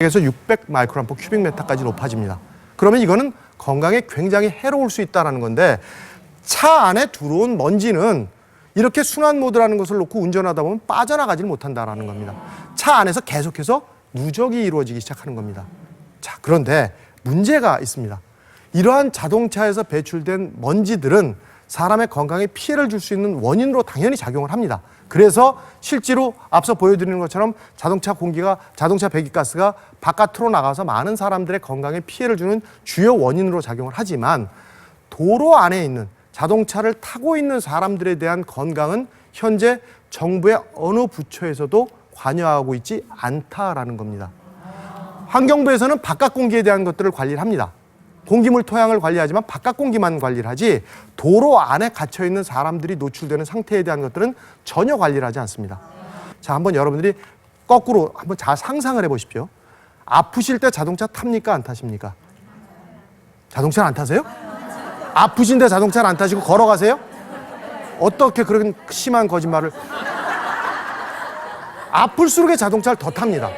에서 600 마이크로암퍼 큐빅미터까지 높아집니다. 그러면 이거는 건강에 굉장히 해로울 수 있다는 건데, 차 안에 들어온 먼지는 이렇게 순환 모드라는 것을 놓고 운전하다 보면 빠져나가질 못한다는 겁니다. 차 안에서 계속해서 누적이 이루어지기 시작하는 겁니다. 자, 그런데 문제가 있습니다. 이러한 자동차에서 배출된 먼지들은 사람의 건강에 피해를 줄 수 있는 원인으로 당연히 작용을 합니다. 그래서 실제로 앞서 보여드리는 것처럼 자동차 배기가스가 바깥으로 나가서 많은 사람들의 건강에 피해를 주는 주요 원인으로 작용을 하지만, 도로 안에 있는 자동차를 타고 있는 사람들에 대한 건강은 현재 정부의 어느 부처에서도 관여하고 있지 않다라는 겁니다. 환경부에서는 바깥 공기에 대한 것들을 관리를 합니다. 공기물 토양을 관리하지만 바깥 공기만 관리를 하지, 도로 안에 갇혀있는 사람들이 노출되는 상태에 대한 것들은 전혀 관리를 하지 않습니다. 자, 한번 여러분들이 거꾸로 한번 잘 상상을 해보십시오. 아프실 때 자동차 탑니까? 안 타십니까? 자동차를 안 타세요? 아프신데 자동차를 안 타시고 걸어가세요? 어떻게 그런 심한 거짓말을. 아플수록 자동차를 더 탑니다.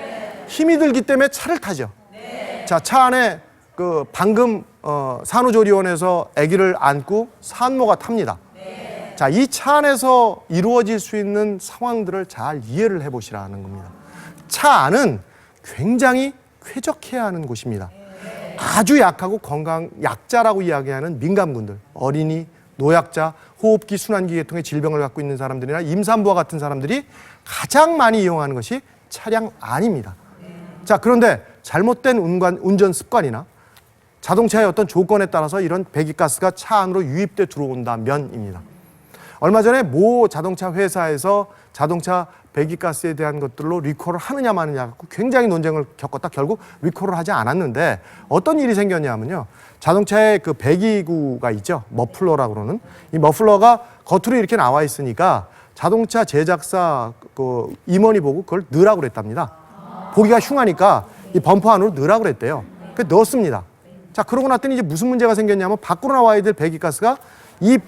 힘이 들기 때문에 차를 타죠. 자, 차 안에 방금 산후조리원에서 아기를 안고 산모가 탑니다. 자, 이 차 안에서 이루어질 수 있는 상황들을 잘 이해를 해보시라는 겁니다. 차 안은 굉장히 쾌적해야 하는 곳입니다. 아주 약하고 건강 약자라고 이야기하는 민감군들, 어린이, 노약자, 호흡기, 순환기 계통의 질병을 갖고 있는 사람들이나 임산부와 같은 사람들이 가장 많이 이용하는 것이 차량 안입니다. 자, 그런데 잘못된 운전 습관이나 자동차의 어떤 조건에 따라서 이런 배기가스가 차 안으로 유입돼 들어온다면입니다. 얼마 전에 모 자동차 회사에서 자동차 배기가스에 대한 것들로 리콜을 하느냐 마느냐 갖고 굉장히 논쟁을 겪었다 결국 리콜을 하지 않았는데, 어떤 일이 생겼냐면요. 자동차에 그 배기구가 있죠. 머플러라고 그러는. 이 머플러가 겉으로 이렇게 나와 있으니까 자동차 제작사 그 임원이 보고 그걸 넣으라고 그랬답니다. 보기가 흉하니까 이 범퍼 안으로 넣으라고 그랬대요. 그래서 넣었습니다. 자, 그러고 났더니 이제 무슨 문제가 생겼냐면, 밖으로 나와야 될 배기가스가 이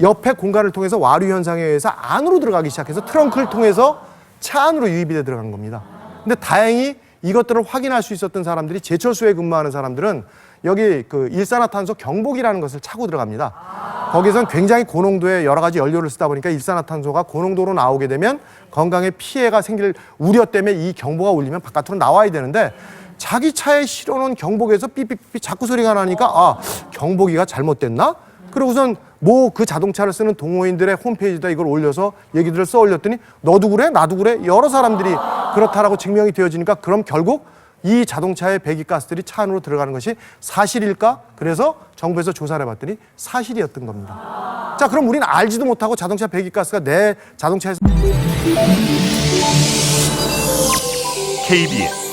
옆에 공간을 통해서 와류 현상에 의해서 안으로 들어가기 시작해서 트렁크를 통해서 차 안으로 유입이 돼 들어간 겁니다. 근데 다행히 이것들을 확인할 수 있었던 사람들이, 제철소에 근무하는 사람들은 여기 그 일산화탄소 경보기라는 것을 차고 들어갑니다. 거기서는 굉장히 고농도의 여러 가지 연료를 쓰다 보니까 일산화탄소가 고농도로 나오게 되면 건강에 피해가 생길 우려 때문에 이 경보가 울리면 바깥으로 나와야 되는데, 자기 차에 실어놓은 경보기에서 삐삐삐 자꾸 소리가 나니까, 아, 경보기가 잘못됐나? 그러고선 뭐 그 자동차를 쓰는 동호인들의 홈페이지에다 이걸 올려서 얘기들을 써 올렸더니, 너도 그래? 나도 그래? 여러 사람들이 그렇다라고 증명이 되어지니까, 그럼 결국 이 자동차의 배기가스들이 차 안으로 들어가는 것이 사실일까? 그래서 정부에서 조사를 해봤더니 사실이었던 겁니다. 자, 그럼 우리는 알지도 못하고 자동차 배기가스가 내 자동차에서 KBS